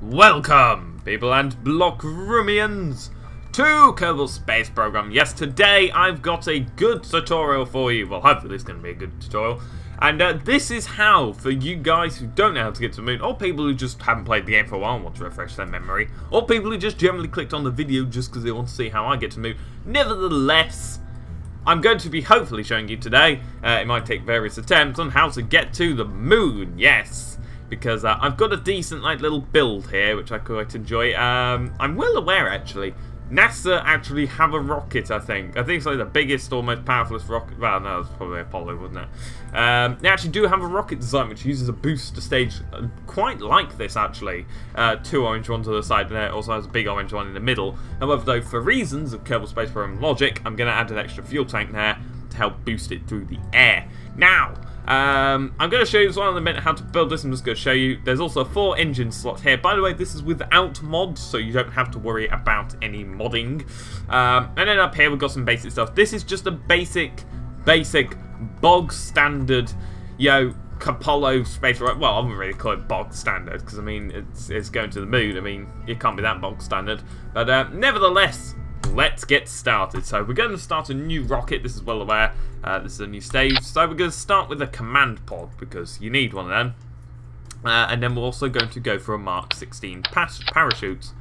Welcome, people and BlockRoomians, to Kerbal Space Program. Yes, today I've got a good tutorial for you. Well, hopefully it's going to be a good tutorial. And this is how, for you guys who don't know how to get to the moon, or people who just haven't played the game for a while and want to refresh their memory, or people who just generally clicked on the video just because they want to see how I get to the moon. Nevertheless, I'm going to be hopefully showing you today, it might take various attempts, on how to get to the moon, yes. Because I've got a decent little build here, which I quite enjoy. I'm well aware, actually, NASA actually have a rocket, I think. I think it's like the biggest or most powerful rocket. Well, no, it's probably Apollo, wouldn't it? They actually do have a rocket design which uses a booster stage quite like this, actually. Two orange ones on the side, and it also has a big orange one in the middle. However, though, for reasons of Kerbal Space Program logic, I'm going to add an extra fuel tank there to help boost it through the air. Now, I'm going to show you as well in a minute how to build this. I'm just going to show you. There's also 4 engine slots here. By the way, this is without mods, so you don't have to worry about any modding. And then up here we've got some basic stuff. This is just a basic bog standard, Apollo space. Well, I wouldn't really call it bog standard because I mean it's going to the moon. I mean it can't be that bog standard. But nevertheless, let's get started. So we're going to start a new rocket. This is well aware. This is a new stage. So we're going to start with a command pod because you need one of them. And then we're also going to go for a Mark 16 parachute.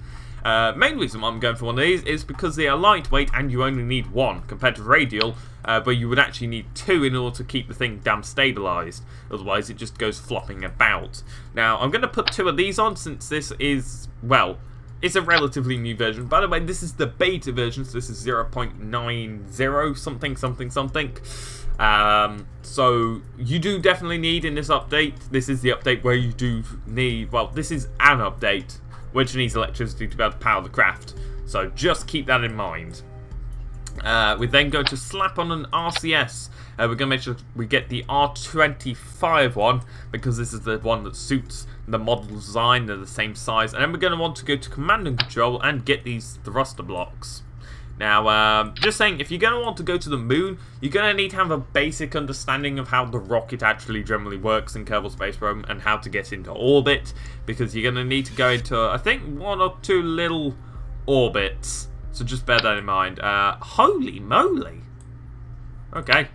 Main reason why I'm going for one of these is because they are lightweight and you only need one compared to radial, where you would actually need 2 in order to keep the thing damn stabilised. Otherwise it just goes flopping about. Now I'm going to put 2 of these on since this is, well, it's a relatively new version. By the way, this is the beta version, so this is 0.90 something. So you do definitely need in this update. This is the update where you do need, well, this is an update which needs electricity to be able to power the craft. So just keep that in mind. We're then going to slap on an RCS. We're going to make sure we get the R25 one because this is the one that suits the model design. They're the same size. And then we're going to want to go to command and control and get these thruster blocks. Now, just saying, if you're going to want to go to the moon, you're going to need to have a basic understanding of how the rocket actually generally works in Kerbal Space Program and how to get into orbit, because you're going to need to go into, I think, 1 or 2 little orbits. So just bear that in mind. Holy moly! Okay.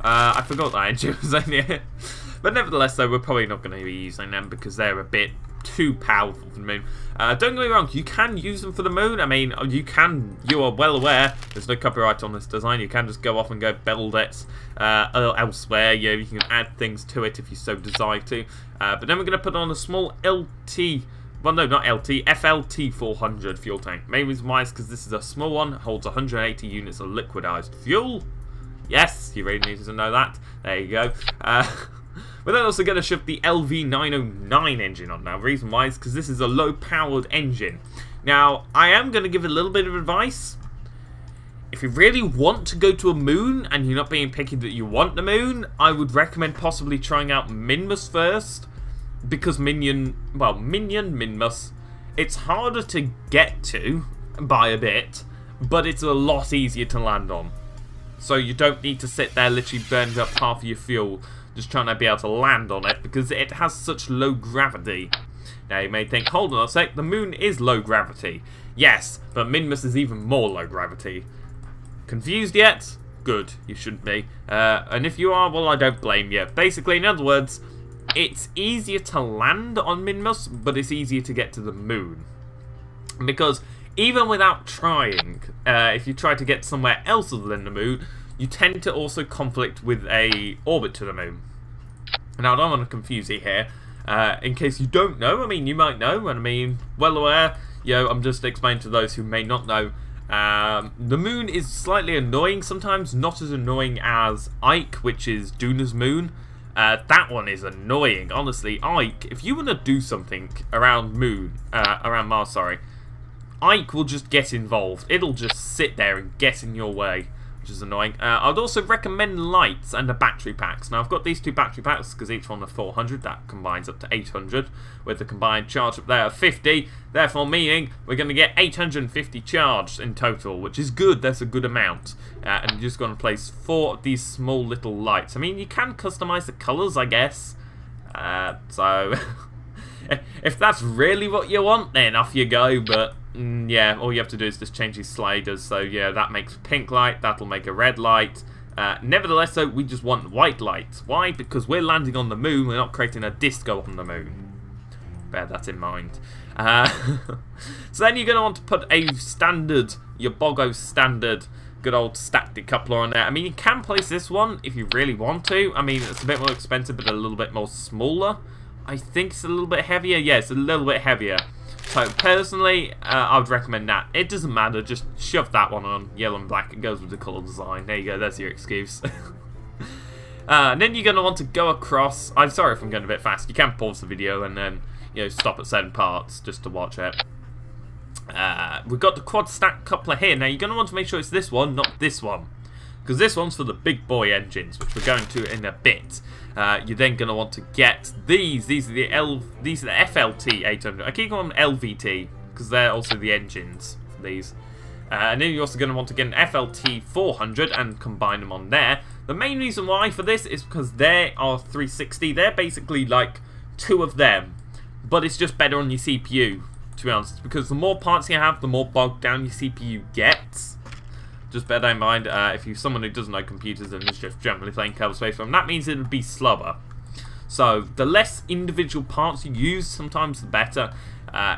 I forgot that engine was in here. But nevertheless, though, we're probably not going to be using them because they're a bit too powerful for the moon. Don't get me wrong, you can use them for the moon. I mean, you are well aware, there's no copyright on this design. You can just go off and go build it elsewhere. You can add things to it if you so desire to. But then we're going to put on a small LT, well, no, not LT, FLT 400 fuel tank. Main reason why is because this is a small one, holds 180 units of liquidized fuel. Yes, you really needed to know that. There you go. We're then also going to shove the LV909 engine on now. Reason why is because this is a low-powered engine. Now, I am going to give a little bit of advice. If you really want to go to a moon and you're not being picky that you want the moon, I would recommend possibly trying out Minmus first. Because Minmus, it's harder to get to by a bit, but it's a lot easier to land on. So you don't need to sit there literally burning up half of your fuel just trying to be able to land on it because it has such low gravity. Now you may think, hold on a sec, the moon is low gravity. Yes, but Minmus is even more low gravity. Confused yet? Good, you shouldn't be. And if you are, well, I don't blame you. Basically, in other words, it's easier to land on Minmus, but it's easier to get to the moon. Because even without trying, if you try to get somewhere else other than the moon, you tend to also conflict with a orbit to the moon. Now, I don't want to confuse you here. In case you don't know, I mean, you might know, and I mean, well aware, I'm just explaining to those who may not know. The moon is slightly annoying sometimes, not as annoying as Ike, which is Duna's moon. That one is annoying, honestly. Ike, if you want to do something around Mars, sorry, Ike will just get involved. It'll just sit there and get in your way, which is annoying. I'd also recommend lights and the battery packs. Now, I've got these 2 battery packs because each one are 400. That combines up to 800 with the combined charge up there of 50. Therefore, meaning we're going to get 850 charged in total, which is good. That's a good amount. And you're just going to place 4 of these small little lights. I mean, you can customize the colors, I guess. So if that's really what you want, then off you go. But yeah, all you have to do is just change these sliders. So yeah, that makes a pink light. That'll make a red light. Nevertheless, though, we just want white lights. Why? Because we're landing on the moon. We're not creating a disco on the moon. Bear that in mind. So then you're going to want to put a standard, your Bogo standard, good old stacked decoupler on there. I mean, you can place this one if you really want to. I mean, it's a bit more expensive, but a little bit more smaller. I think it's a little bit heavier. Yeah, it's a little bit heavier. So personally, I would recommend that. It doesn't matter, just shove that one on, yellow and black. It goes with the colour design. There you go, that's your excuse. And then you're going to want to go across. I'm sorry if I'm going a bit fast. You can pause the video and then, you know, stop at certain parts just to watch it. We've got the quad stack coupler here. Now you're going to want to make sure it's this one, not this one, because this one's for the big boy engines, which we're going to in a bit. You're then going to want to get these. These are the FLT 800. I keep calling them LVT because they're also the engines for these. And then you're also going to want to get an FLT 400 and combine them on there. The main reason why for this is because they are 360. They're basically like two of them, but it's just better on your CPU, to be honest, because the more parts you have, the more bogged down your CPU gets. Just bear that in mind if you're someone who doesn't know computers and is just generally playing Kerbal Space Program, that means it would be slower. So the less individual parts you use, sometimes the better.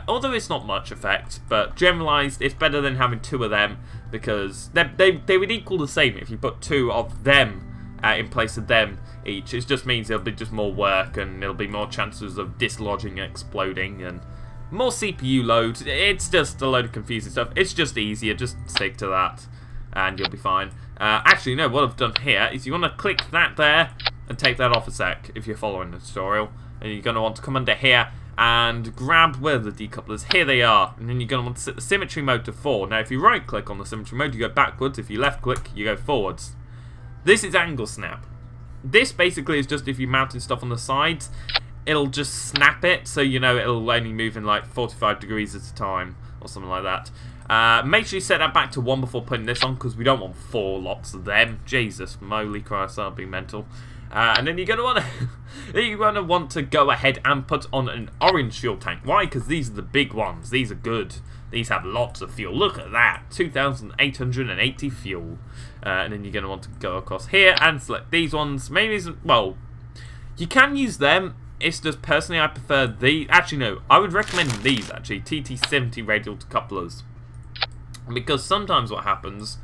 Although it's not much effect, but generalized, it's better than having two of them, because they would equal the same if you put two of them in place of them each. It just means there'll be just more work, and there'll be more chances of dislodging and exploding, and more CPU load. It's just a load of confusing stuff. It's just easier, just stick to that, and you'll be fine. Actually, no, what I've done here is you want to click that there, and take that off a sec, if you're following the tutorial. And you're going to want to come under here, and grab where the decouplers, here they are, and then you're going to want to set the symmetry mode to 4. Now if you right click on the symmetry mode, you go backwards. If you left click, you go forwards. This is angle snap. This basically is just if you're mounting stuff on the sides, it'll just snap it, so you know it'll only move in like 45 degrees at a time, or something like that. Make sure you set that back to 1 before putting this on, because we don't want 4 lots of them. Jesus, moly Christ, that'll be mental. And then you're going to want to go ahead and put on an orange fuel tank. Why? Because these are the big ones. These are good. These have lots of fuel. Look at that. 2,880 fuel. And then you're going to want to go across here and select these ones. Maybe, well, you can use them. It's just personally I prefer these. Actually, no. I would recommend these, actually. TT70 radial decouplers. Because sometimes what happens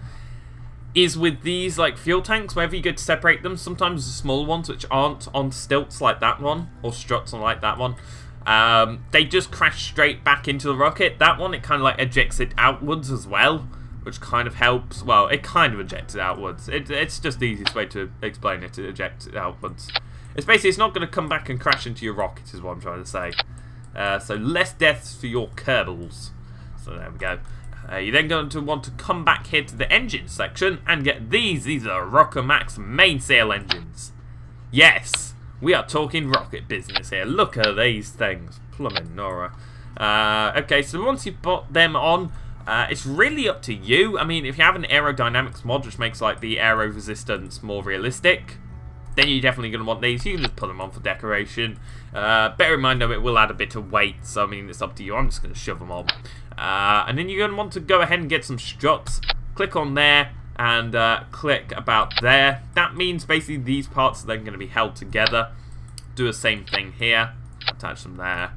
is with these like fuel tanks, wherever you go to separate them, sometimes the small ones which aren't on stilts like that one, or struts like that one, they just crash straight back into the rocket. That one, it kind of like ejects it outwards as well, which kind of helps. Well, it kind of ejects it outwards. It's just the easiest way to explain it. It ejects it outwards. It's basically, it's not going to come back and crash into your rocket, is what I'm trying to say. So less deaths for your Kerbals. So there we go. You're then going to want to come back here to the engine section and get these. These are Rocket Max mainsail engines. Yes, we are talking rocket business here. Look at these things. Plumbing Nora. Okay, so once you've put them on, it's really up to you. I mean, if you have an aerodynamics mod, which makes like the aero resistance more realistic, then you're definitely going to want these. You can just put them on for decoration. Bear in mind though, it will add a bit of weight, so I mean, it's up to you. I'm just going to shove them on. And then you're going to want to go ahead and get some struts. Click on there and click about there. That means basically these parts are then going to be held together. Do the same thing here. Attach them there.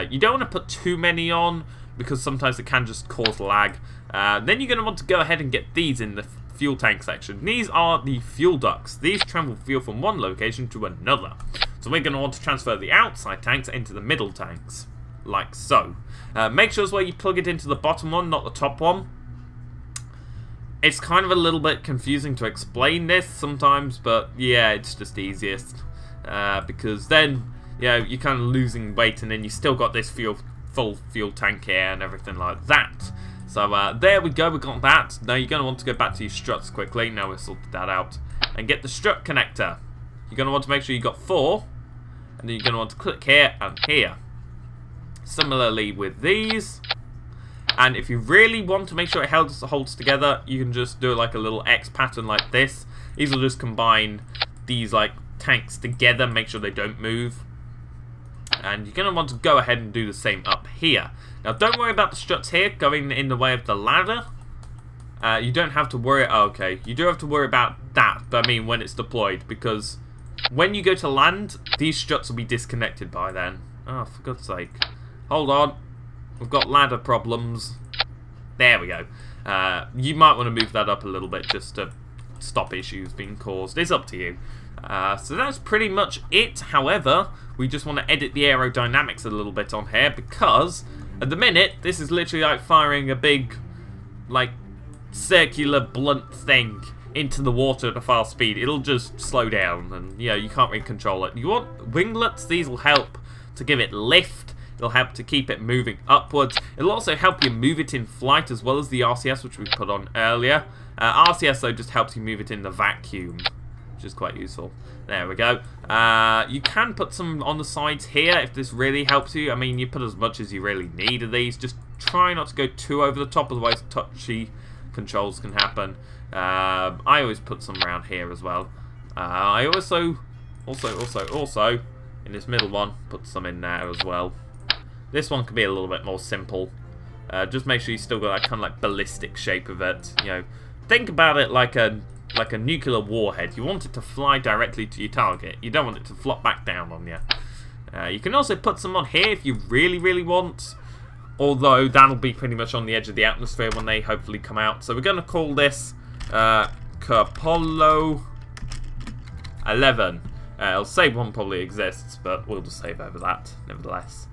You don't want to put too many on because sometimes it can just cause lag. Then you're going to want to go ahead and get these in the fuel tank section. These are the fuel ducts. These travel fuel from one location to another. So we're going to want to transfer the outside tanks into the middle tanks, like so. Make sure as well you plug it into the bottom one, not the top one. It's kind of a little bit confusing to explain this sometimes, but yeah, it's just easiest. Because then, you know, you're kind of losing weight and then you still got this full fuel tank here and everything like that. So there we go, we got that. Now you're going to want to go back to your struts quickly. Now we've sorted that out. And get the strut connector. You're going to want to make sure you got 4. And then you're going to want to click here and here. Similarly with these. And if you really want to make sure it holds together, you can just do like a little X pattern like this. These will just combine these like tanks together, make sure they don't move. And you're going to want to go ahead and do the same up here. Now, don't worry about the struts here going in the way of the ladder. You don't have to worry. Oh, okay, you do have to worry about that, but I mean when it's deployed, because when you go to land, these struts will be disconnected by then. Oh, for God's sake. Hold on. We've got ladder problems. There we go. You might want to move that up a little bit just to stop issues being caused. It's up to you. So that's pretty much it. However, we just want to edit the aerodynamics a little bit on here, because at the minute, this is literally like firing a big, like, circular blunt thing into the water at a fast speed. It'll just slow down, and yeah, you can't really control it. You want winglets. These will help to give it lift. It'll help to keep it moving upwards. It'll also help you move it in flight, as well as the RCS, which we put on earlier. RCS, though, just helps you move it in the vacuum, which is quite useful. There we go. You can put some on the sides here if this really helps you. I mean, you put as much as you really need of these. Just try not to go too over the top, otherwise touchy controls can happen. I always put some around here as well. I also, in this middle one, put some in there as well. This one could be a little bit more simple. Just make sure you still got that kind of like ballistic shape of it. You know, think about it like a nuclear warhead. You want it to fly directly to your target. You don't want it to flop back down on you. You can also put some on here if you really, really want. Although that'll be pretty much on the edge of the atmosphere when they hopefully come out. So we're going to call this Kerbal 11. I'll say one probably exists, but we'll just save over that nevertheless.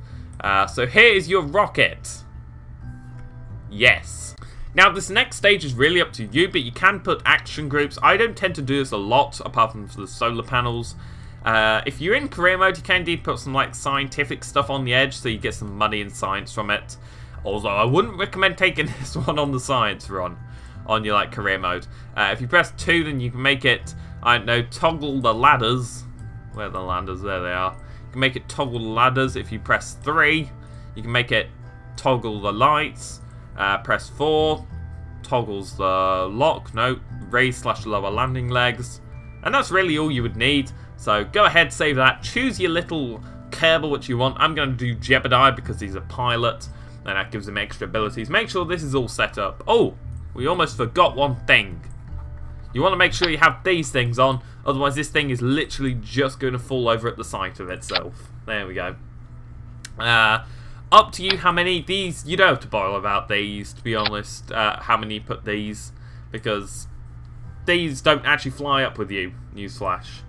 So here is your rocket. Yes. Now this next stage is really up to you, but you can put action groups. I don't tend to do this a lot, apart from for the solar panels. If you're in career mode, you can indeed put some like scientific stuff on the edge, so you get some money and science from it. Although I wouldn't recommend taking this one on the science run, on your like career mode. If you press 2, then you can make it, I don't know, toggle the ladders. Where are the ladders? There they are. You can make it toggle the ladders. If you press 3, you can make it toggle the lights. Press 4, toggles the lock. No, raise/lower landing legs. And that's really all you would need. So go ahead, save that. Choose your little Kerbal which you want. I'm going to do Jebediah because he's a pilot, and that gives him extra abilities. Make sure this is all set up. Oh, we almost forgot one thing. You want to make sure you have these things on, otherwise this thing is literally just going to fall over at the sight of itself. There we go. Up to you how many. These, you don't have to bother about these, to be honest, how many you put these, because these don't actually fly up with you, newsflash.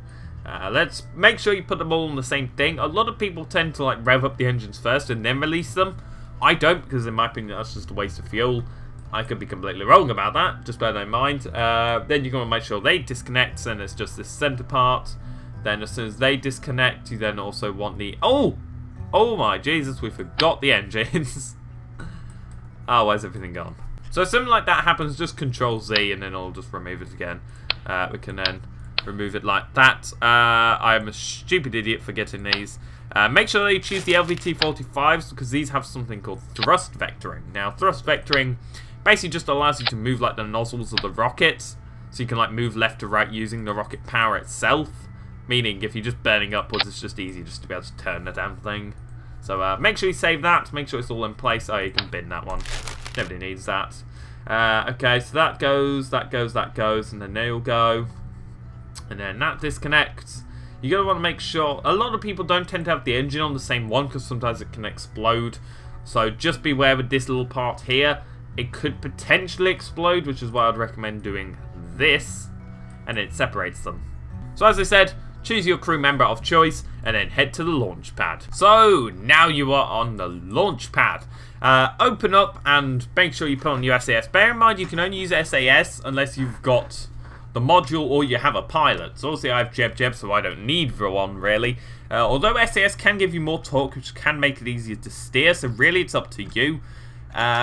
Let's make sure you put them all on the same thing. A lot of people tend to like rev up the engines first and then release them. I don't, because in my opinion that's just a waste of fuel. I could be completely wrong about that, just bear that in mind. Then you're going to make sure they disconnect, and it's just this center part. Then as soon as they disconnect, you then also want the... Oh my Jesus, we forgot the engines. Oh, where's everything gone? So something like that happens, just Control Z and then I'll just remove it again. We can then remove it like that. I'm a stupid idiot for getting these. Make sure that you choose the LVT-45s because these have something called thrust vectoring. Now, thrust vectoring basically just allows you to move like the nozzles of the rockets, so you can like move left to right using the rocket power itself. Meaning, if you're just burning upwards, it's just easy just to be able to turn the damn thing. So make sure you save that. Make sure it's all in place. Oh, you can bin that one. Nobody needs that. Okay, so that goes, and then they'll go. And then that disconnects. You're going to want to make sure... A lot of people don't tend to have the engine on the same one because sometimes it can explode. So just beware with this little part here. It could potentially explode, which is why I'd recommend doing this. And it separates them. So as I said... Choose your crew member of choice and then head to the launch pad. So now you are on the launch pad. Open up and make sure you put on your SAS. Bear in mind you can only use SAS unless you've got the module or you have a pilot. So obviously I have Jeb, so I don't need for one really. Although SAS can give you more torque, which can make it easier to steer, so really it's up to you.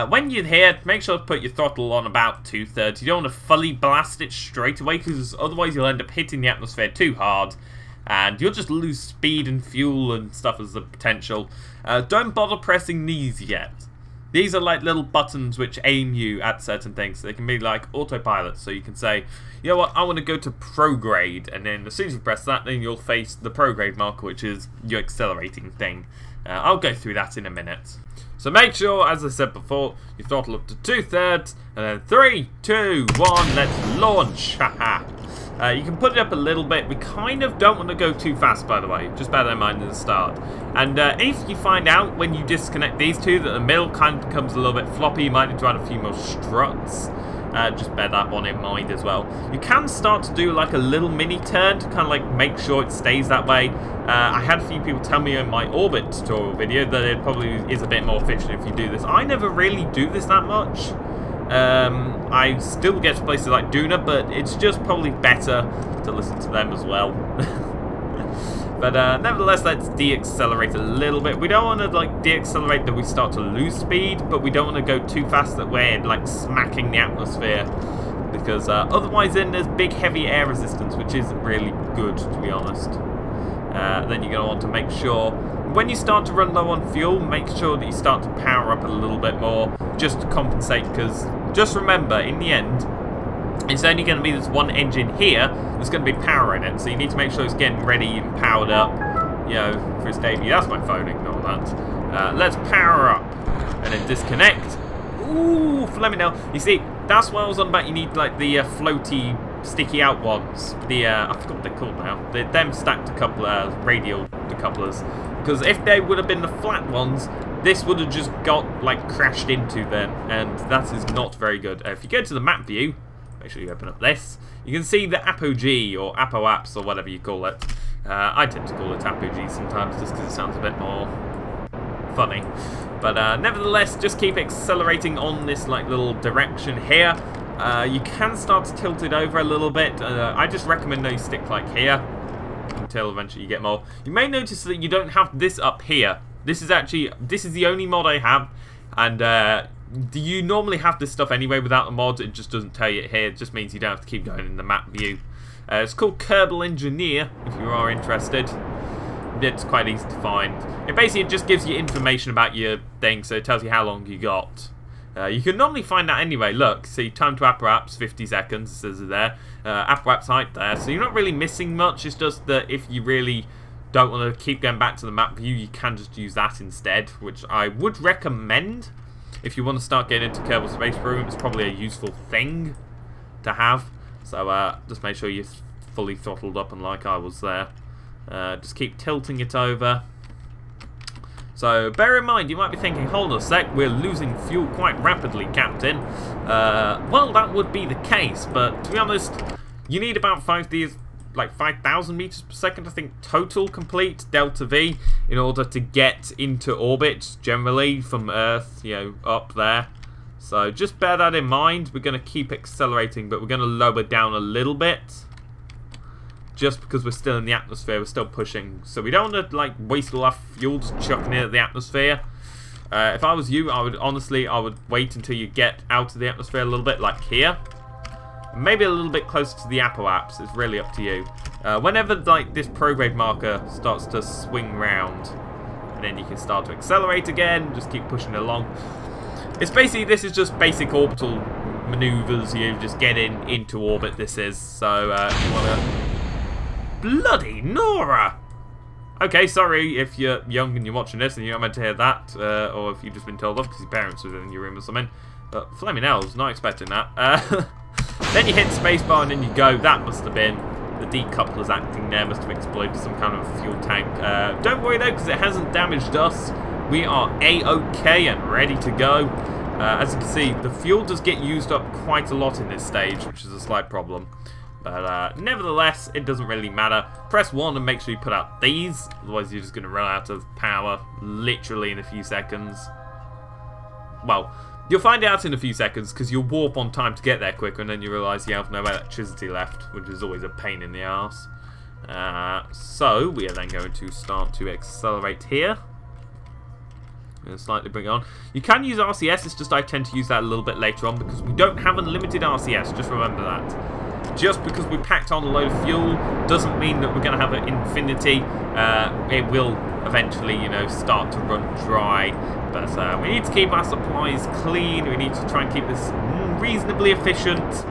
When you're here, make sure to put your throttle on about 2/3. You don't want to fully blast it straight away because otherwise you'll end up hitting the atmosphere too hard and you'll just lose speed and fuel and stuff as the potential. Don't bother pressing these yet. These are like little buttons which aim you at certain things. They can be like autopilot, so you can say, you know what, I want to go to prograde, and then as soon as you press that, then you'll face the prograde marker, which is your accelerating thing. I'll go through that in a minute. So make sure, as I said before, you throttle up to 2/3, and then 3, 2, 1, let's launch. Haha. You can put it up a little bit. We kind of don't want to go too fast, by the way. Just bear that in mind at the start. And if you find out when you disconnect these two that the middle kind of becomes a little bit floppy, you might need to add a few more struts. Just bear that one in mind as well. You can start to do like a little mini turn to kind of like make sure it stays that way. I had a few people tell me in my orbit tutorial video that it probably is a bit more efficient if you do this. I never really do this that much. I still get to places like Lunar, but it's just probably better to listen to them as well. But nevertheless, let's de-accelerate a little bit. We don't want to like de-accelerate that we start to lose speed, but we don't want to go too fast that we're like smacking the atmosphere, because otherwise then there's big heavy air resistance, which isn't really good, to be honest. Then you're going to want to make sure when you start to run low on fuel, make sure that you start to power up a little bit more, just to compensate, because just remember, in the end, it's only going to be this one engine here that's going to be powering it, so you need to make sure it's getting ready and powered up, you know, for its debut. That's my phone, ignore that. Let's power up, and then disconnect. Ooh, Fleming. You see, that's what I was on about. You need like the floaty, sticky out ones. The I forgot what they're called now. Them stacked radial decouplers. Because if they would have been the flat ones, this would have just got like crashed into them, and that is not very good. If you go to the map view, make sure you open up this. You can see the Apogee or Apo-Apps or whatever you call it. I tend to call it Apogee sometimes just because it sounds a bit more funny. But nevertheless, just keep accelerating on this like little direction here. You can start to tilt it over a little bit. I just recommend that you stick like here until eventually you get more. You may notice that you don't have this up here. This is the only mod I have, and do you normally have this stuff anyway without a mod? It just doesn't tell you it here. It just means you don't have to keep going in the map view. It's called Kerbal Engineer, if you are interested. It's quite easy to find. It just gives you information about your thing, so it tells you how long you got. You can normally find that anyway. Look, see, time to Apo-Apps, 50 seconds, it says it there. Apo-Apps height there, so you're not really missing much. It's just that if you really don't want to keep going back to the map view, you can just use that instead, which I would recommend. If you want to start getting into Kerbal Space Program, it's probably a useful thing to have. So just make sure you're fully throttled up and like I was there. Just keep tilting it over. So bear in mind, you might be thinking, hold on a sec, we're losing fuel quite rapidly, Captain. Well, that would be the case, but to be honest, you need about 5,000 meters per second, I think, total complete Delta-V in order to get into orbit, generally, from Earth, you know, up there. So just bear that in mind. We're going to keep accelerating, but we're going to lower down a little bit. Just because we're still in the atmosphere, we're still pushing. So we don't want to, like, waste all our fuel just chucking it at the atmosphere. If I was you, I would wait until you get out of the atmosphere a little bit, like here. Maybe a little bit closer to the Apo-Apps. It's really up to you. Whenever like this prograde marker starts to swing round, and then you can start to accelerate again. Just keep pushing it along. It's basically, this is just basic orbital maneuvers. You just get into orbit. This is so. You wanna... Bloody Nora! Okay, sorry if you're young and you're watching this and you're not meant to hear that, or if you've just been told off because your parents were in your room or something. But flaming elves, not expecting that. Then you hit spacebar and then you go. That must have been the decouplers acting there. Must have exploded some kind of fuel tank. Don't worry though, because it hasn't damaged us. We are A-OK and ready to go. As you can see, the fuel does get used up quite a lot in this stage, which is a slight problem. But nevertheless, it doesn't really matter. Press 1 and make sure you put out these. Otherwise, you're just going to run out of power literally in a few seconds. Well, you'll find out in a few seconds because you'll warp on time to get there quicker, and then you realise you have no electricity left, which is always a pain in the arse. So we are then going to start to accelerate here. And slightly bring it on. You can use RCS, it's just I tend to use that a little bit later on because we don't have unlimited RCS, just remember that. just because we packed on a load of fuel doesn't mean that we're going to have an infinity. It will eventually, you know, start to run dry. But we need to keep our supplies clean. We need to try and keep this reasonably efficient.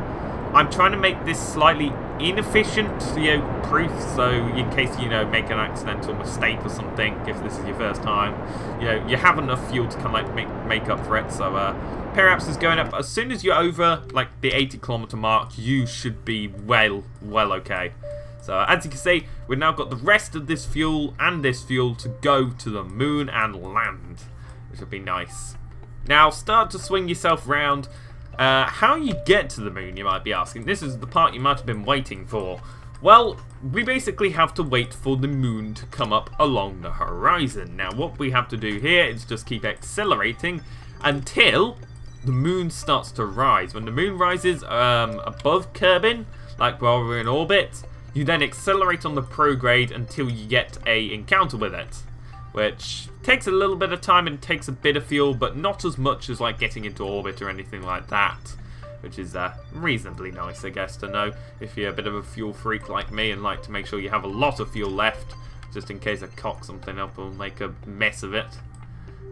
I'm trying to make this slightly inefficient, you know, proof, so in case, you know, make an accidental mistake or something, if this is your first time, you know, you have enough fuel to kind of like make up for it. So perhaps is going up. As soon as you're over like the 80-kilometer mark, you should be well okay. So as you can see, we've now got the rest of this fuel and this fuel to go to the moon and land, which would be nice. Now start to swing yourself round. How you get to the moon, you might be asking. This is the part you might have been waiting for. Well, we basically have to wait for the moon to come up along the horizon. Now, what we have to do here is just keep accelerating until the moon starts to rise. When the moon rises above Kerbin, like while we're in orbit, you then accelerate on the prograde until you get a encounter with it, which takes a little bit of time and takes a bit of fuel, but not as much as like getting into orbit or anything like that, which is reasonably nice, I guess, to know if you're a bit of a fuel freak like me and like to make sure you have a lot of fuel left, just in case I cock something up or make a mess of it.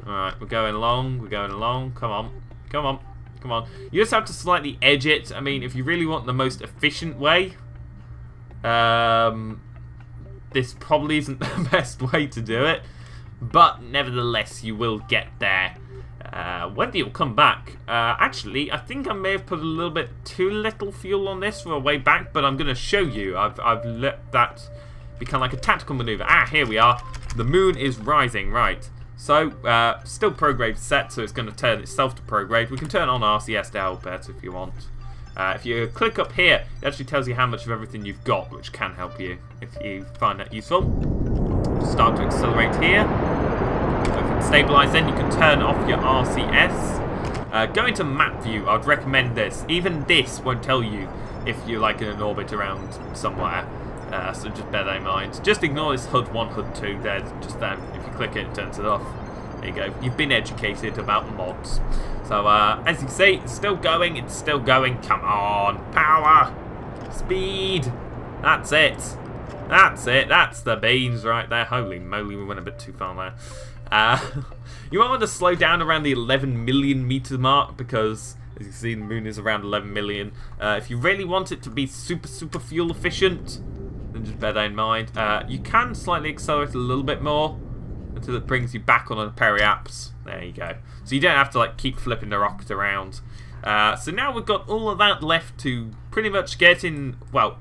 Alright, we're going along, come on, come on, come on. You just have to slightly edge it. I mean, if you really want the most efficient way, this probably isn't the best way to do it. But nevertheless, you will get there. Whether you'll come back. Actually, I think I may have put a little bit too little fuel on this for a way back, but I'm going to show you. I've let that become like a tactical maneuver. Ah, here we are. The moon is rising, right. So, still prograde set, so it's going to turn itself to prograde. We can turn on RCS to help it if you want. If you click up here, it actually tells you how much of everything you've got, which can help you if you find that useful. Start to accelerate here. If it's stabilised, then you can turn off your RCS. Go into map view. I'd recommend this. Even this won't tell you if you're like in an orbit around somewhere. So just bear that in mind. Just ignore this HUD 1, HUD 2. There's just then. If you click it, it turns it off. There you go. You've been educated about mods. So as you can see, it's still going. It's still going. Come on, power, speed. That's it. That's it. That's the beans right there. Holy moly, we went a bit too far there. You might want to slow down around the 11 million meter mark because, as you can see, the moon is around 11 million. If you really want it to be super fuel efficient, then just bear that in mind. You can slightly accelerate a little bit more until it brings you back on a periapse. There you go. So you don't have to like keep flipping the rocket around. So now we've got all of that left to pretty much get in. Well,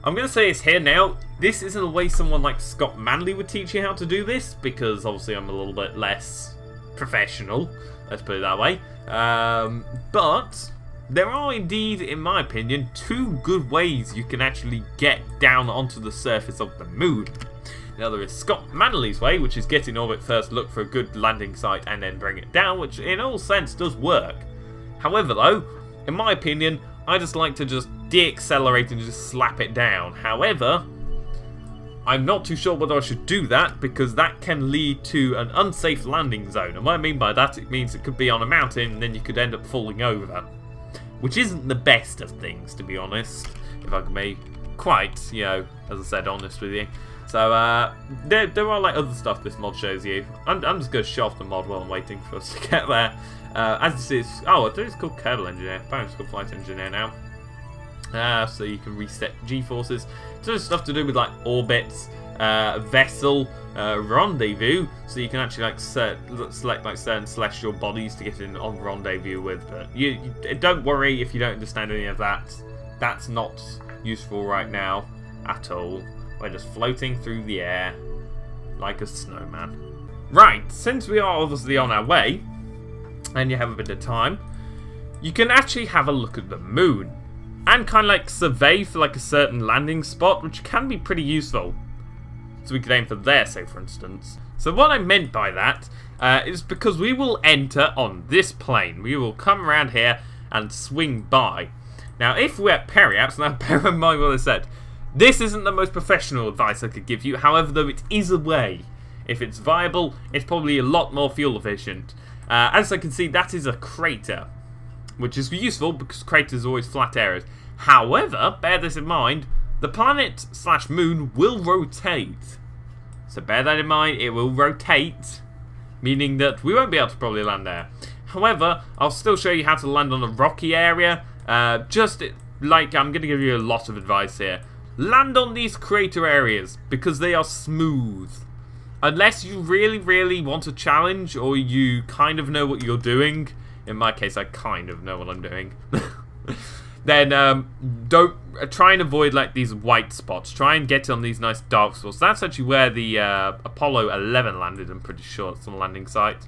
I'm going to say it's here now. This isn't a way someone like Scott Manley would teach you how to do this, because obviously I'm a little bit less professional, let's put it that way. But there are indeed, in my opinion, 2 good ways you can actually get down onto the surface of the moon. Now there is Scott Manley's way, which is get in orbit first, look for a good landing site, and then bring it down, which in all sense does work. However though, in my opinion, I just like to just de-accelerate and just slap it down. However, I'm not too sure whether I should do that, because that can lead to an unsafe landing zone. And what I mean by that, it means it could be on a mountain and then you could end up falling over. Which isn't the best of things, to be honest, if I can be quite, you know, as I said, honest with you. So, there are like other stuff this mod shows you. I'm just going to show off the mod while I'm waiting for us to get there. As you see, I think it's called Kerbal Engineer. Apparently it's called Flight Engineer now. So you can reset G-forces. So there's stuff to do with like orbits, vessel, rendezvous. So you can actually like select like certain celestial bodies to get in on rendezvous with. But you don't worry if you don't understand any of that. That's not useful right now at all. We're just floating through the air like a snowman. Right, since we are obviously on our way, and you have a bit of time, you can actually have a look at the moon. And kind of like survey for like a certain landing spot, which can be pretty useful. So we could aim for there, say for instance. So what I meant by that is because we will enter on this plane. We will come around here and swing by. Now if we're at periapse, now bear in mind what I said. This isn't the most professional advice I could give you, however, though it is a way. If it's viable, it's probably a lot more fuel efficient. As I can see, that is a crater, which is useful because craters are always flat areas. However, bear this in mind, the planet / moon will rotate. So bear that in mind, it will rotate, meaning that we won't be able to probably land there. However, I'll still show you how to land on a rocky area. Just like, I'm going to give you a lot of advice here. Land on these crater areas, because they are smooth. Unless you really, really want a challenge, or you kind of know what you're doing. In my case, I kind of know what I'm doing. Then don't try and avoid like these white spots. Try and get on these nice dark spots. That's actually where the Apollo 11 landed. I'm pretty sure it's on the landing site.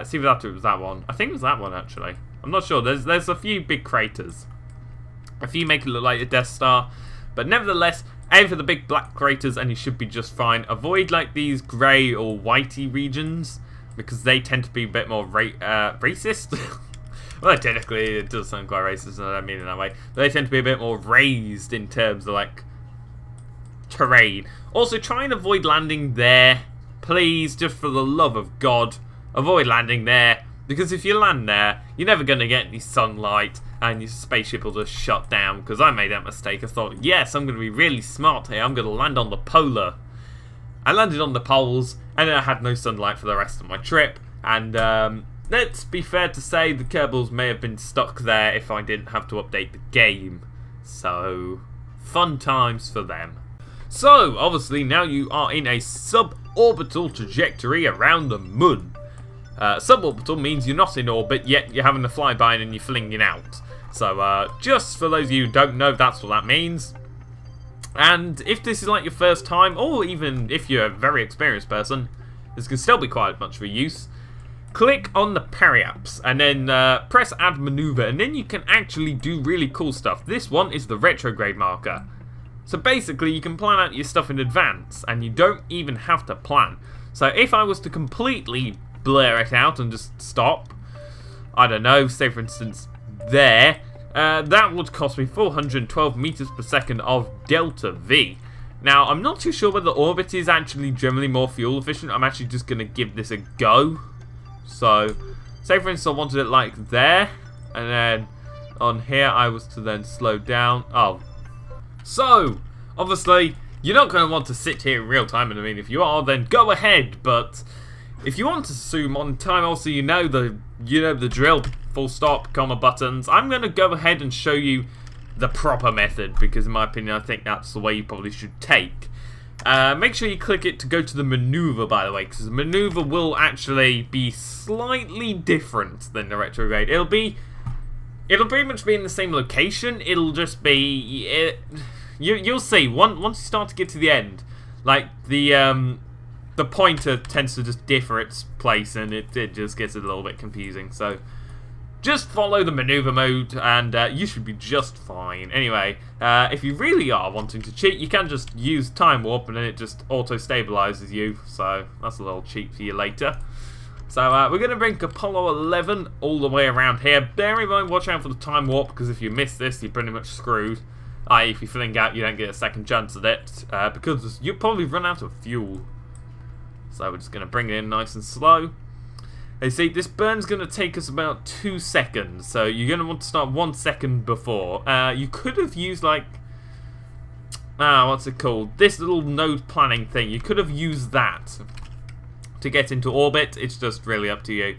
See if it was that one. I think it was that one actually. I'm not sure. There's a few big craters. A few make it look like a Death Star, but nevertheless, aim for the big black craters and you should be just fine. Avoid like these grey or whitey regions because they tend to be a bit more racist. Well, technically, it does sound quite racist, and I don't mean it that way. But they tend to be a bit more raised in terms of, like, terrain. Also, try and avoid landing there. Please, just for the love of God, avoid landing there. Because if you land there, you're never going to get any sunlight, and your spaceship will just shut down. Because I made that mistake. I thought, yes, I'm going to be really smart here. I'm going to land on the polar. I landed on the poles, and then I had no sunlight for the rest of my trip. And, let's be fair to say the Kerbals may have been stuck there if I didn't have to update the game. So, fun times for them. So, obviously now you are in a suborbital trajectory around the moon. Suborbital means you're not in orbit, yet you're having to fly by and you're flinging out. So, just for those of you who don't know, that's what that means. And if this is like your first time, or even if you're a very experienced person, this can still be quite much for use. Click on the periaps and then press add maneuver, and then you can actually do really cool stuff. This one is the retrograde marker. So basically you can plan out your stuff in advance and you don't even have to plan. So if I was to completely blur it out and just stop, I don't know, say for instance there, that would cost me 412 meters per second of delta V. Now I'm not too sure whether orbit is actually generally more fuel efficient. I'm actually just going to give this a go. So, say for instance I wanted it like there, and then on here I was to then slow down. Oh. So, obviously, you're not going to want to sit here in real time, and I mean, if you are, then go ahead, but if you want to zoom on time, also you know the drill, full stop, comma buttons. I'm going to go ahead and show you the proper method, because in my opinion, I think that's the way you probably should take. Make sure you click it to go to the maneuver, by the way, because the maneuver will actually be slightly different than the retrograde. It'll pretty much be in the same location. It'll just be you'll see once you start to get to the end, like the pointer tends to just differ its place, and it just gets a little bit confusing. So just follow the maneuver mode and you should be just fine. Anyway, if you really are wanting to cheat, you can just use time warp and then it just auto-stabilizes you. So that's a little cheat for you later. So we're going to bring Apollo 11 all the way around here. Bear in mind, watch out for the time warp, because if you miss this, you're pretty much screwed. I.e., if you fling out, you don't get a second chance at it, because you'll probably run out of fuel. So we're just going to bring it in nice and slow. You see, this burn's going to take us about 2 seconds, so you're going to want to start 1 second before. You could have used, like, what's it called? This little node planning thing. You could have used that to get into orbit. It's just really up to you.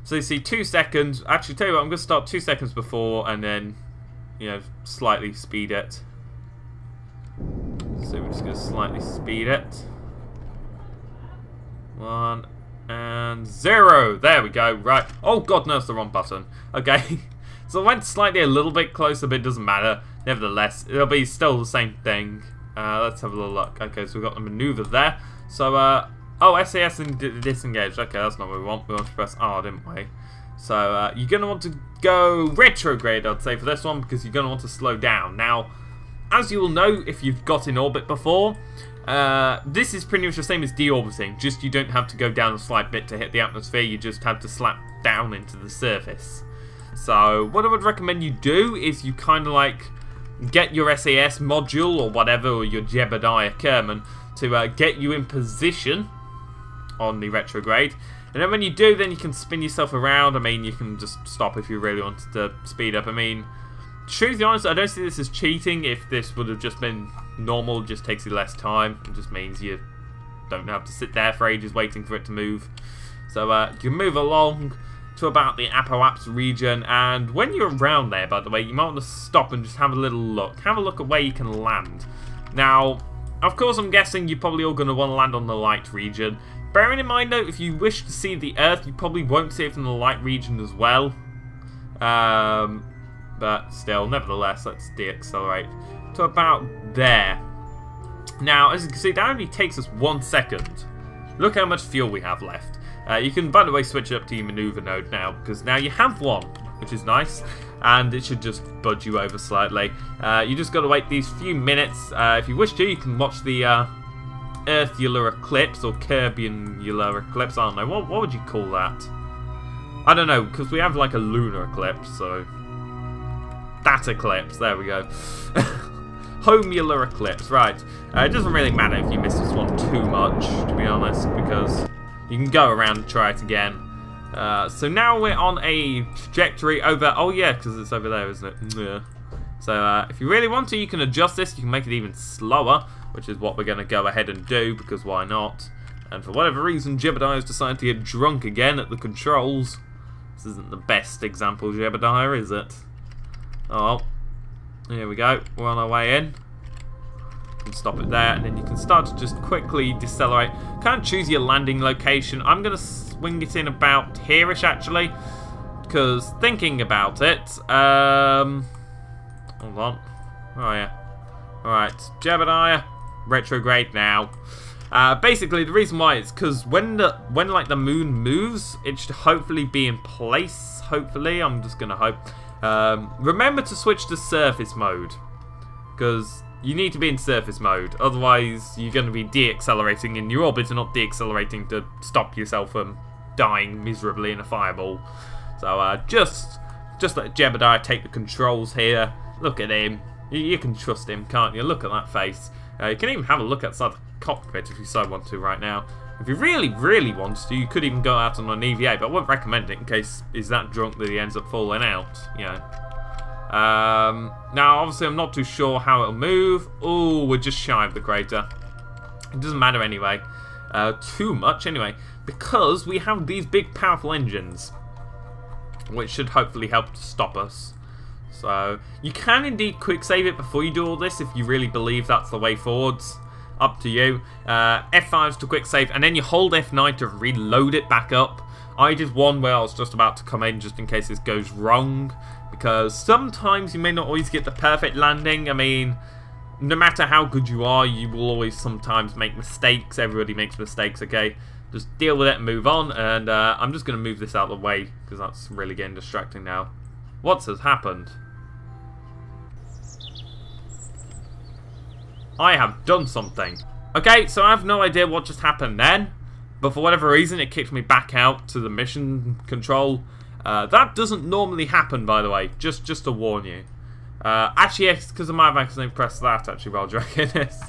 So you see, 2 seconds. Actually, tell you what, I'm going to start 2 seconds before and then, you know, slightly speed it. So we're just going to slightly speed it. 1 and 0. There we go. Right. Oh god, no, it's the wrong button. Okay. So I went slightly a little bit closer, but it doesn't matter. Nevertheless, it'll be still the same thing. Let's have a little look. Okay, so we've got the maneuver there. So, oh, SAS and disengaged. Okay, that's not what we want. We want to press R, didn't we? So, you're going to want to go retrograde, I'd say, for this one, because you're going to want to slow down. Now, as you will know, if you've got in orbit before, this is pretty much the same as deorbiting, just you don't have to go down a slight bit to hit the atmosphere, you just have to slap down into the surface. So what I would recommend you do is you kind of like get your SAS module or whatever, or your Jebediah Kerbin, to get you in position on the retrograde. And then when you do, then you can spin yourself around. I mean, you can just stop if you really wanted to speed up. I mean, truth be honest, I don't see this as cheating. If this would have just been normal, it just takes you less time. It just means you don't have to sit there for ages waiting for it to move. So you move along to about the Apoaps region, and when you're around there, by the way, you might want to stop and just have a little look. Have a look at where you can land. Now, of course, I'm guessing you're probably all going to want to land on the light region. Bearing in mind, though, if you wish to see the Earth, you probably won't see it from the light region as well. But still, nevertheless, let's deaccelerate to about there. Now, as you can see, that only takes us 1 second. Look how much fuel we have left. You can, by the way, switch it up to your maneuver node now, because now you have one, which is nice, and it should just budge you over slightly. You just got to wait these few minutes. If you wish to, you can watch the Earthular eclipse, or Kerbinular eclipse. I don't know, what would you call that? I don't know, because we have like a lunar eclipse, so that eclipse, there we go. Homemular eclipse, right. It doesn't really matter if you miss this one too much, to be honest, because you can go around and try it again. So now we're on a trajectory over, oh yeah, because it's over there, isn't it? Yeah. So if you really want to, you can adjust this, you can make it even slower, which is what we're going to go ahead and do, because why not? And for whatever reason, Jebediah has decided to get drunk again at the controls. This isn't the best example, Jebediah, is it? Oh, here we go. We're on our way in. You can stop it there, and then you can start to just quickly decelerate. Can't choose your landing location. I'm going to swing it in about here-ish, actually, because thinking about it, hold on. Oh, yeah. Alright, Jebediah, retrograde now. Basically, the reason why is because when like the moon moves, it should hopefully be in place. Hopefully, I'm just gonna hope. Remember to switch to surface mode, because you need to be in surface mode. Otherwise, you're going to be deaccelerating in your orbit and not deaccelerating to stop yourself from dying miserably in a fireball. So just let Jebediah take the controls here. Look at him. You can trust him, can't you? Look at that face. You can even have a look outside the cockpit if you so want to right now. If you really, really want to, you could even go out on an EVA, but I wouldn't recommend it in case he's that drunk that he ends up falling out, you know. Now, obviously, I'm not too sure how it'll move. Oh, we're just shy of the crater. It doesn't matter anyway. Too much anyway, because we have these big, powerful engines, which should hopefully help to stop us. So, you can indeed quick save it before you do all this if you really believe that's the way forwards. Up to you. F5's to quick save, and then you hold F9 to reload it back up. I did one where I was just about to come in just in case this goes wrong, because sometimes you may not always get the perfect landing. I mean, no matter how good you are, you will always sometimes make mistakes. Everybody makes mistakes, okay? Just deal with it and move on, and I'm just going to move this out of the way, because that's really getting distracting now. What has happened? I have done something. Okay, so I have no idea what just happened then, but for whatever reason it kicked me back out to the mission control. That doesn't normally happen, by the way, just to warn you. Actually, yes, because I might have accidentally pressed that actually while dragging this.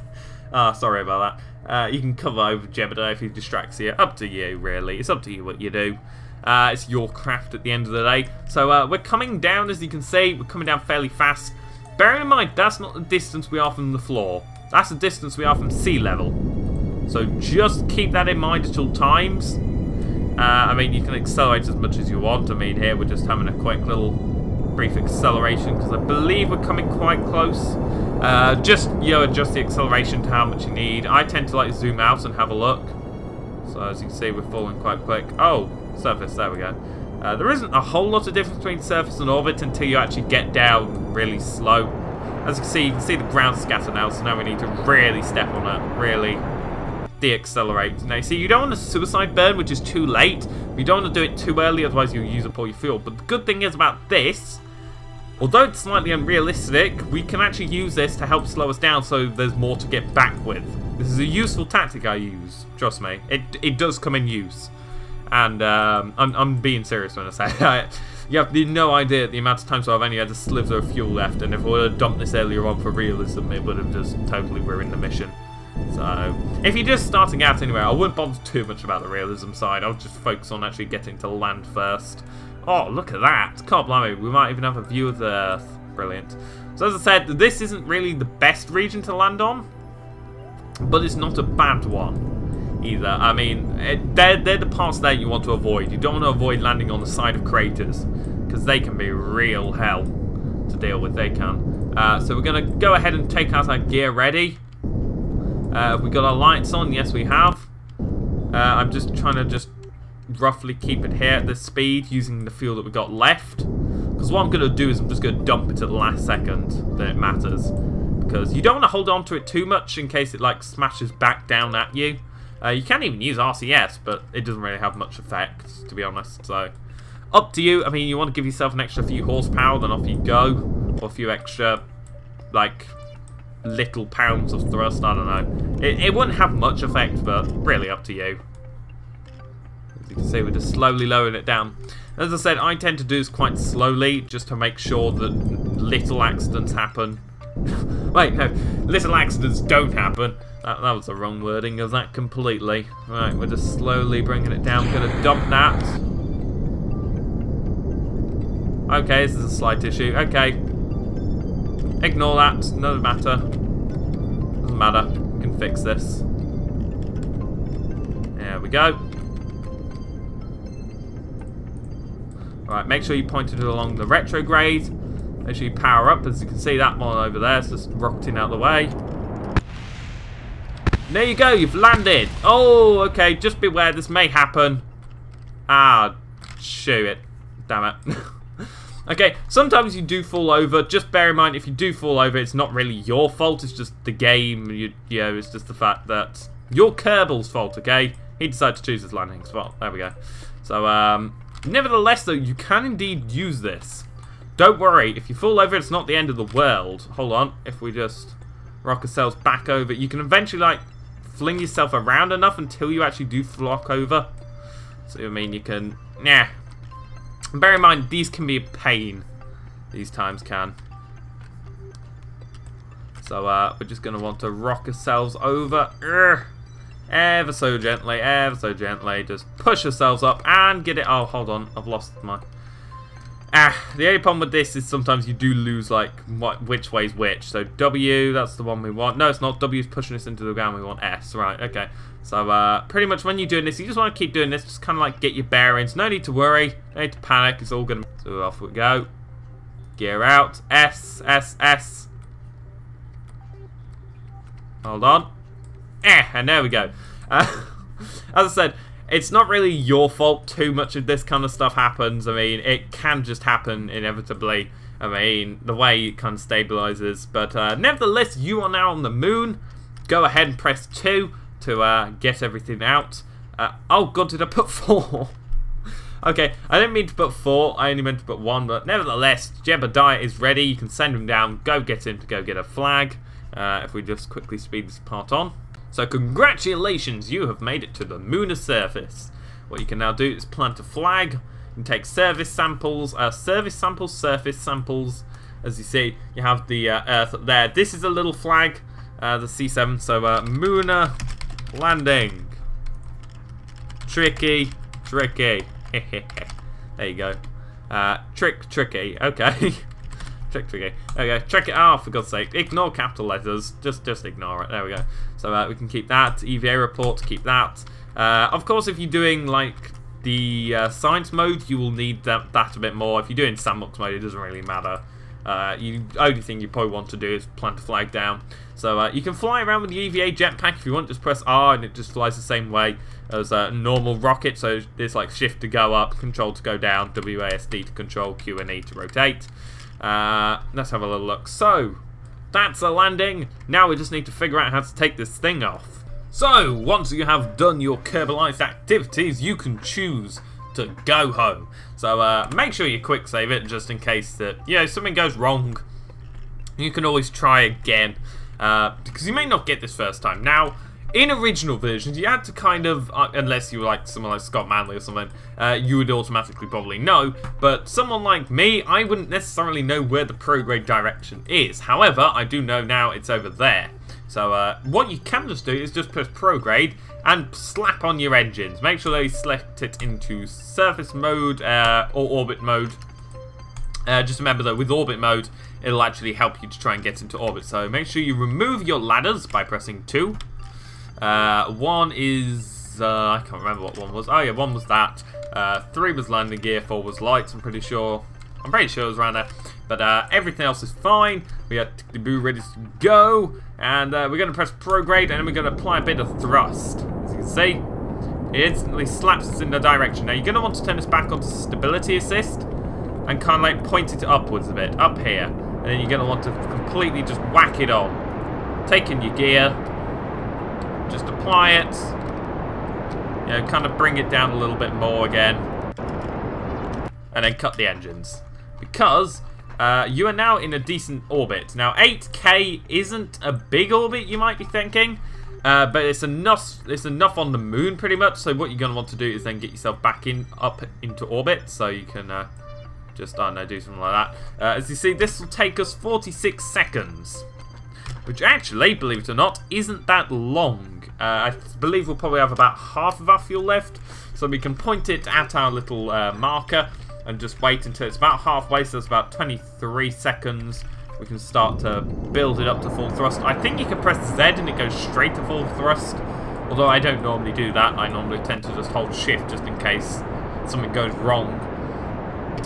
Sorry about that. You can cover over Jebediah if he distracts you. Up to you, really. It's up to you what you do. It's your craft at the end of the day. So we're coming down, as you can see. We're coming down fairly fast. Bearing in mind, that's not the distance we are from the floor. That's the distance we are from sea level. So just keep that in mind at all times. I mean, you can accelerate as much as you want. I mean, here we're just having a quick little brief acceleration because I believe we're coming quite close. Just, you know, adjust the acceleration to how much you need. I tend to like zoom out and have a look. So as you can see, we're falling quite quick. Oh, surface, there we go. There isn't a whole lot of difference between surface and orbit until you actually get down really slow. As you can see the ground scatter now, so now we need to really step on it, really deaccelerate. Now, you see, you don't want a suicide burn, which is too late. You don't want to do it too early, otherwise you'll use up all your fuel. But the good thing is about this, although it's slightly unrealistic, we can actually use this to help slow us down so there's more to get back with. This is a useful tactic I use, trust me. It does come in use. And I'm being serious when I say that. You have no idea the amount of times I've only had a sliver of fuel left, and if I would have dumped this earlier on for realism, it would have just totally ruined the mission. So, if you're just starting out anyway, I wouldn't bother too much about the realism side. I'll just focus on actually getting to land first. Oh, look at that. Can't blimey, we might even have a view of the Earth. Brilliant. So as I said, this isn't really the best region to land on, but it's not a bad one either. I mean, they're the parts there you want to avoid. You don't want to avoid landing on the side of craters, because they can be real hell to deal with. They can. So we're going to go ahead and take out our gear ready. Have we got our lights on? Yes, we have. I'm just trying to roughly keep it here at this speed using the fuel that we got left. Because what I'm going to do is I'm just going to dump it at the last second that it matters. Because you don't want to hold on to it too much in case it like smashes back down at you. You can even use RCS, but it doesn't really have much effect, to be honest. So, up to you. I mean, you want to give yourself an extra few horsepower, then off you go. Or a few extra, like, little pounds of thrust, I don't know. It wouldn't have much effect, but really up to you. As you can see, we're just slowly lowering it down. As I said, I tend to do this quite slowly, just to make sure that little accidents happen. Wait, no, little accidents don't happen. That was the wrong wording of that completely. Right, we're just slowly bringing it down. We're going to dump that. Okay, this is a slight issue. Okay. Ignore that. Doesn't matter. Doesn't matter. We can fix this. There we go. Right, make sure you point it along the retrograde. Make sure you power up. As you can see, that one over there is just rocketing out of the way. There you go, you've landed. Oh, okay, just beware, this may happen. Ah, shoot it. Damn it. Okay, sometimes you do fall over. Just bear in mind, if you do fall over, it's not really your fault. It's just the game. You know, it's just the fact that your Kerbal's fault, okay? He decided to choose his landing spot. There we go. So, nevertheless, though, you can indeed use this. Don't worry, if you fall over, it's not the end of the world. Hold on, if we just rock ourselves back over, you can eventually, like, fling yourself around enough until you actually do flock over. So, I mean, you can... Nah. Bear in mind, these can be a pain. These times can. So, we're just going to want to rock ourselves over. Ever so gently, ever so gently. Just push ourselves up and get it... Oh, hold on. I've lost my... the only problem with this is sometimes you do lose, like, which way's which. So W, that's the one we want. No, it's not. W's pushing us into the ground. We want S. Right, okay. So, pretty much when you're doing this, you just want to keep doing this. Just kind of, like, get your bearings. No need to worry. No need to panic. It's all going to... So, off we go. Gear out. S, S, S. Hold on. And there we go. As I said... It's not really your fault too much of this kind of stuff happens. I mean, it can just happen inevitably. I mean, the way it kind of stabilizes. But nevertheless, you are now on the moon. Go ahead and press 2 to get everything out. Oh god, did I put 4? Okay, I didn't mean to put 4. I only meant to put 1. But nevertheless, Jebediah is ready. You can send him down. Go get him to go get a flag. If we just quickly speed this part on. So congratulations, you have made it to the lunar surface. What you can now do is plant a flag. You can take service samples, surface samples. As you see, you have the Earth up there. This is a little flag, the C7. So lunar landing. Tricky. There you go. Tricky. Okay. Tricky. Okay, check it out, for God's sake. Ignore capital letters. Just ignore it. There we go. So we can keep that. EVA report, keep that. Of course, if you're doing like the science mode, you will need that a bit more. If you're doing sandbox mode, it doesn't really matter. Only thing you probably want to do is plant a flag down. So you can fly around with the EVA jetpack if you want. Just press R and it just flies the same way as a normal rocket. So it's like shift to go up, control to go down, WASD to control, Q and E to rotate. Let's have a little look. So, that's a landing. Now we just need to figure out how to take this thing off. So, once you have done your Kerbalized activities, you can choose to go home. So, make sure you quick save it just in case that, you know, something goes wrong. You can always try again, because you may not get this first time. Now, in original versions, you had to kind of, unless you were like someone like Scott Manley or something, you would automatically probably know. But someone like me, I wouldn't necessarily know where the prograde direction is. However, I do know now it's over there. So what you can just do is just press prograde and slap on your engines. Make sure they select it into surface mode or orbit mode. Just remember though, with orbit mode, it'll actually help you to try and get into orbit. So make sure you remove your ladders by pressing 2. One is... I can't remember what one was. Oh yeah, one was that. 3 was landing gear, 4 was lights, I'm pretty sure it was around there. But everything else is fine. We got the boo ready to go. And we're going to press prograde, and then we're going to apply a bit of thrust. As you can see, it instantly slaps us in the direction. Now you're going to want to turn this back onto stability assist and kind of like point it upwards a bit, up here. And then you're going to want to completely just whack it on. Take in your gear, just apply it. You know, kind of bring it down a little bit more again. And then cut the engines. Because you are now in a decent orbit. Now 8K isn't a big orbit, you might be thinking. But it's enough on the moon pretty much. So what you're going to want to do is then get yourself back up into orbit. So you can just, I don't know, do something like that. As you see, this will take us 46 seconds. Which actually, believe it or not, isn't that long. I believe we'll probably have about half of our fuel left. So we can point it at our little marker and just wait until it's about halfway. So it's about 23 seconds. We can start to build it up to full thrust. I think you can press Z and it goes straight to full thrust. Although I don't normally do that. I normally tend to just hold shift just in case something goes wrong.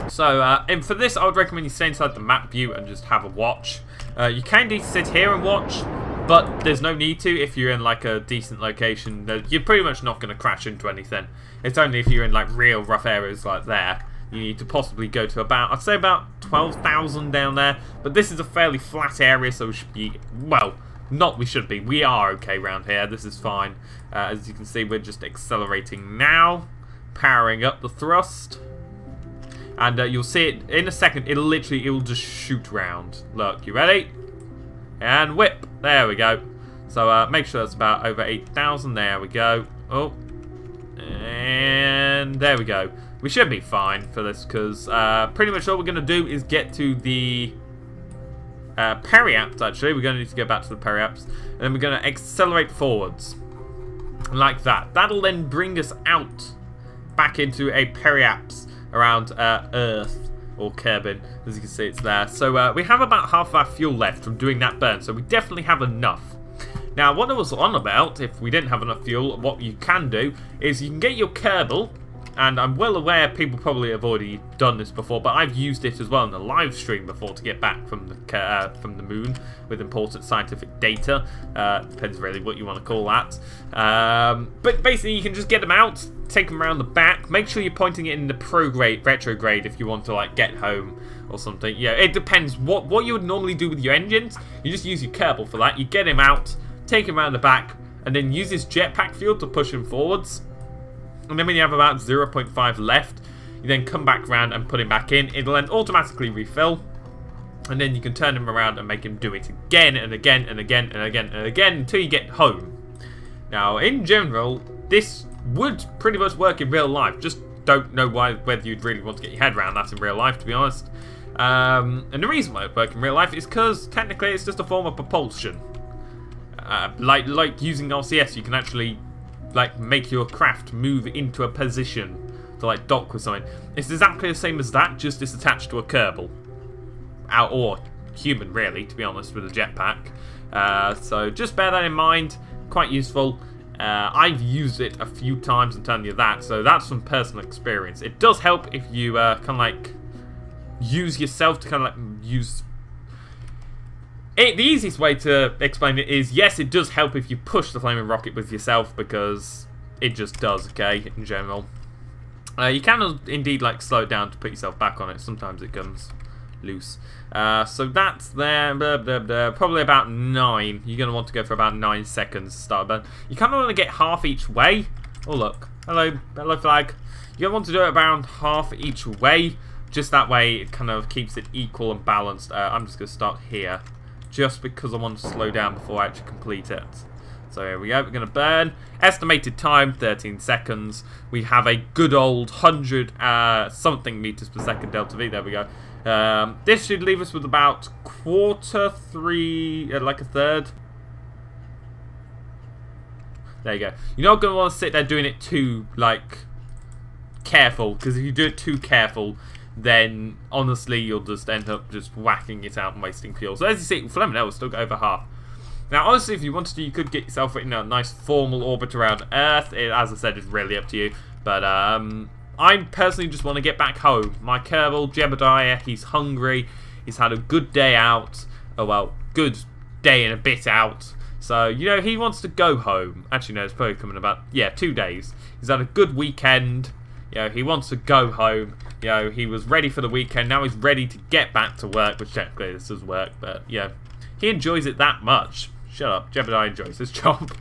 So and for this, I would recommend you stay inside the map view and just have a watch. You can indeed sit here and watch, but there's no need to if you're in like a decent location. You're pretty much not going to crash into anything. It's only if you're in like real rough areas like there. You need to possibly go to about, I'd say about 12,000 down there. But this is a fairly flat area, so we should be, well, not we should be. We are okay around here. This is fine. As you can see, we're just accelerating now. Powering up the thrust. And you'll see it in a second. It will just shoot round. Look, you ready? And whip. There we go. So make sure that's about over 8,000. There we go. Oh. And there we go. We should be fine for this because pretty much all we're going to do is get to the periaps, actually. We're going to need to go back to the periaps. And then we're going to accelerate forwards. Like that. That'll then bring us out back into a periaps around Earth or Kerbin. As you can see, it's there. So we have about half of our fuel left from doing that burn. So we definitely have enough. Now, what I was on about, if we didn't have enough fuel, what you can do is you can get your Kerbal. And I'm well aware people probably have already done this before, but I've used it as well in a live stream before to get back from the moon with important scientific data. Depends really what you want to call that. But basically, you can just get them out, take them around the back. Make sure you're pointing it in the retrograde if you want to like get home or something. Yeah, it depends what you would normally do with your engines. You just use your Kerbal for that. You get him out, take him around the back, and then use his jetpack fuel to push him forwards. And then when you have about 0.5 left, you then come back around and put him back in. It'll then automatically refill. And then you can turn him around and make him do it again and again and again and again and again until you get home. Now, in general, this would pretty much work in real life. Just don't know whether you'd really want to get your head around that in real life, to be honest. And the reason why it would work in real life is because technically it's just a form of propulsion. Like using RCS, you can actually like make your craft move into a position to like dock with something. It's exactly the same as that, just it's attached to a Kerbal. Or human, really, to be honest, with a jetpack. So just bear that in mind. Quite useful. I've used it a few times, I'm telling you that, so that's from personal experience. It does help if you kind of like use yourself to kind of like use... The easiest way to explain it is, yes, it does help if you push the flaming rocket with yourself, because it just does, okay, in general. You can indeed like slow it down to put yourself back on it. Sometimes it comes loose. So that's there, blah, blah, blah. Probably about 9. You're going to want to go for about 9 seconds to start a burn. You kind of want to get half each way. Oh, look. Hello flag. You're going to want to do it around half each way. Just that way it kind of keeps it equal and balanced. I'm just going to start here. Just because I want to slow down before I actually complete it. So here we go, we're going to burn. Estimated time, 13 seconds. We have a good old 100 something meters per second delta V. There we go. This should leave us with about like a third. There you go. You're not going to want to sit there doing it too, like, careful. Because if you do it too careful, then honestly you'll just end up just whacking it out and wasting fuel. So as you see, Fleming will still go over half. Now honestly, if you wanted to, you could get yourself in a nice formal orbit around Earth. It, as I said, is really up to you. But I personally just want to get back home. My Kerbal, Jebediah, he's hungry. He's had a good day out. Oh well, good day and a bit out. So, you know, he wants to go home. Actually, no, it's probably coming about, yeah, 2 days. He's had a good weekend. You know, he wants to go home. You know, he was ready for the weekend. Now he's ready to get back to work, which technically this is work. But, yeah, he enjoys it that much. Shut up. Jebediah enjoys his job.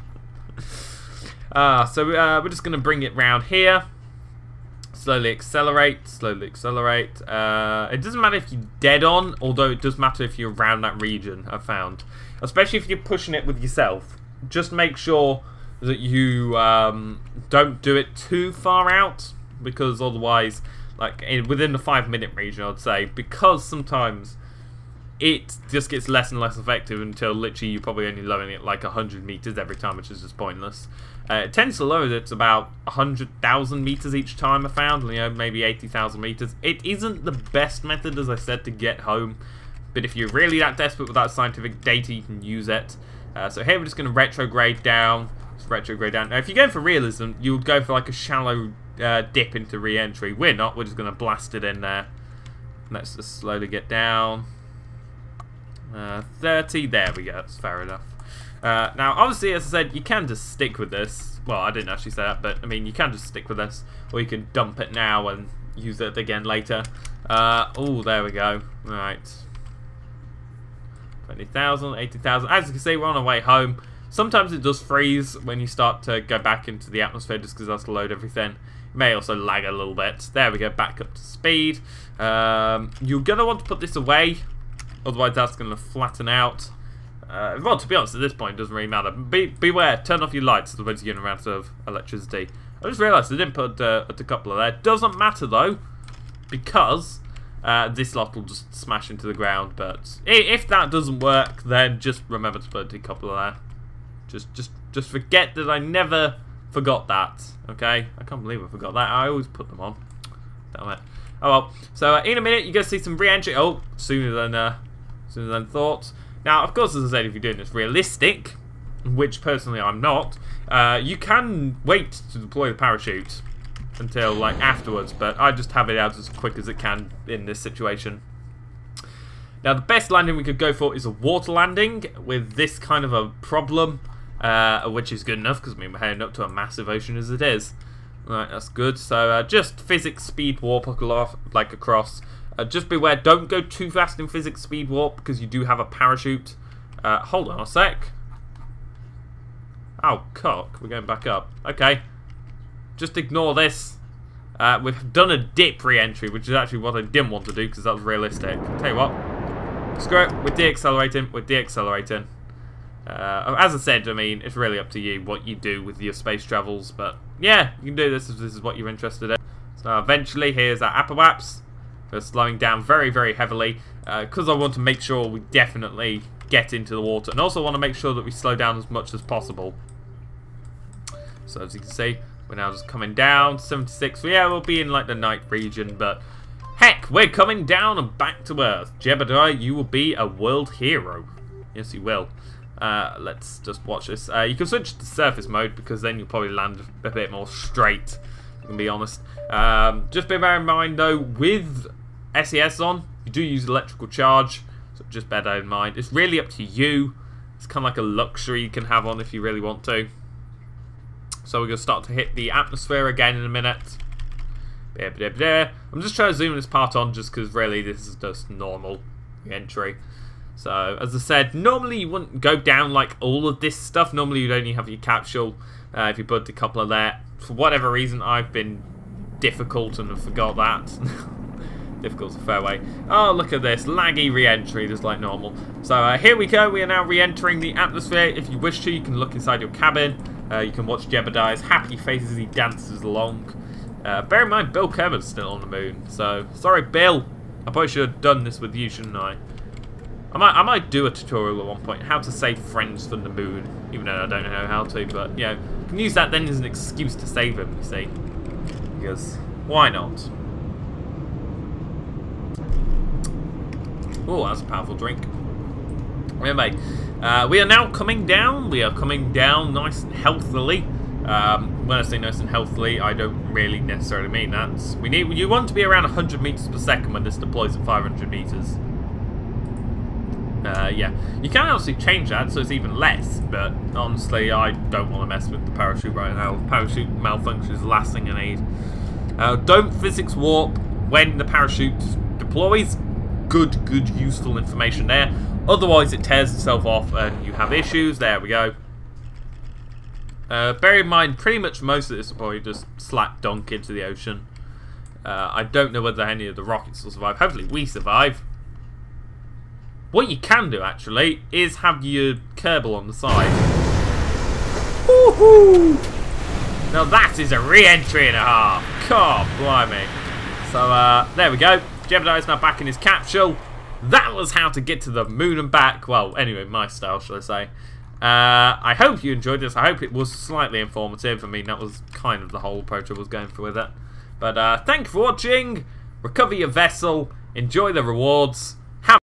So we're just going to bring it round here. Slowly accelerate, slowly accelerate. It doesn't matter if you're dead on, although it does matter if you're around that region, I've found. Especially if you're pushing it with yourself. Just make sure that you don't do it too far out, because otherwise, like within the 5-minute region, I'd say, because sometimes it just gets less and less effective until literally you're probably only lowering it like 100 meters every time, which is just pointless. It tends to lower it to about 100,000 meters each time, I found, you know, maybe 80,000 meters. It isn't the best method, as I said, to get home, but if you're really that desperate with that scientific data, you can use it. So here we're just going to retrograde down. Just retrograde down. Now, if you're going for realism, you would go for like a shallow dip into re-entry. We're not. We're just going to blast it in there. Let's just slowly get down. 30. There we go. That's fair enough. Now, obviously, as I said, you can just stick with this. Well, I didn't actually say that, but I mean, you can just stick with this, or you can dump it now and use it again later. Oh, there we go. Right. 20,000, 80,000. As you can see, we're on our way home. Sometimes it does freeze when you start to go back into the atmosphere just because that's to load everything. It may also lag a little bit. There we go, back up to speed. You're going to want to put this away, otherwise that's going to flatten out. Well, to be honest, at this point, it doesn't really matter. Beware, turn off your lights, otherwise you're going to run out of electricity. I just realised I didn't put a couple of there. Doesn't matter though, because this lot will just smash into the ground. But if that doesn't work, then just remember to put a couple of there. Just forget that I never forgot that. Okay, I can't believe I forgot that. I always put them on. Damn it. Oh well. So in a minute, you're going to see some re-entry. Oh, sooner than thought. Now, of course, as I said, if you're doing this realistic, which personally I'm not, you can wait to deploy the parachute until like afterwards, but I just have it out as quick as it can in this situation. Now, the best landing we could go for is a water landing with this kind of a problem, which is good enough because I mean we're heading up to a massive ocean as it is. Right, that's good. So just physics speed warp across. Just beware, don't go too fast in physics speed warp because you do have a parachute. Hold on a sec. Oh, cock. We're going back up. Okay. Just ignore this. We've done a dip re-entry, which is actually what I didn't want to do because that was realistic. Tell you what. Screw it. We're de-accelerating. We're de-accelerating. As I said, I mean, it's really up to you what you do with your space travels. But yeah, you can do this if this is what you're interested in. So eventually, here's our apoaps. We're slowing down very, very heavily because I want to make sure we definitely get into the water, and also want to make sure that we slow down as much as possible. So as you can see, we're now just coming down 76. So yeah, we'll be in like the night region, but heck, we're coming down and back to Earth. Jebediah, you will be a world hero. Yes, you will. Let's just watch this. You can switch to surface mode because then you'll probably land a bit more straight. To be honest. Just bear in mind though, with SES on, you do use electrical charge, so just bear that in mind. It's really up to you. It's kind of like a luxury you can have on if you really want to. So we're going to start to hit the atmosphere again in a minute. I'm just trying to zoom this part on just because really this is just normal entry. So as I said, normally you wouldn't go down like all of this stuff. Normally you'd only have your capsule if you put a couple of there. For whatever reason, I've been difficult and I forgot that. Difficult's a fair way. Oh, look at this. Laggy re-entry, just like normal. So here we go. We are now re-entering the atmosphere. If you wish to, you can look inside your cabin. You can watch Jebediah's happy face as he dances along. Bear in mind, Bill Kerbin's still on the moon. So, sorry, Bill. I probably should have done this with you, shouldn't I? I might do a tutorial at one point, how to save friends from the moon, even though I don't know how to, but, you know, you can use that then as an excuse to save him, you see, because why not? Oh, that's a powerful drink. Anyway, we are now coming down. We are coming down nice and healthily. When I say nice and healthily, I don't really necessarily mean that. You want to be around 100 meters per second when this deploys at 500 meters. Yeah, you can obviously change that so it's even less, but honestly, I don't want to mess with the parachute right now. Parachute malfunction is the last thing I need. Don't physics warp when the parachute deploys. Good, useful information there. Otherwise, it tears itself off and you have issues. There we go. Bear in mind, pretty much most of this will probably just slap dunk into the ocean. I don't know whether any of the rockets will survive. Hopefully, we survive. What you can do, actually, is have your Kerbal on the side. Woohoo! Now that is a re-entry and a half. God, blimey. So, there we go. Jebediah's now back in his capsule. That was how to get to the moon and back. Well, anyway, my style, shall I say. I hope you enjoyed this. I hope it was slightly informative. I mean, that was kind of the whole approach I was going for with it. But, thank you for watching. Recover your vessel. Enjoy the rewards.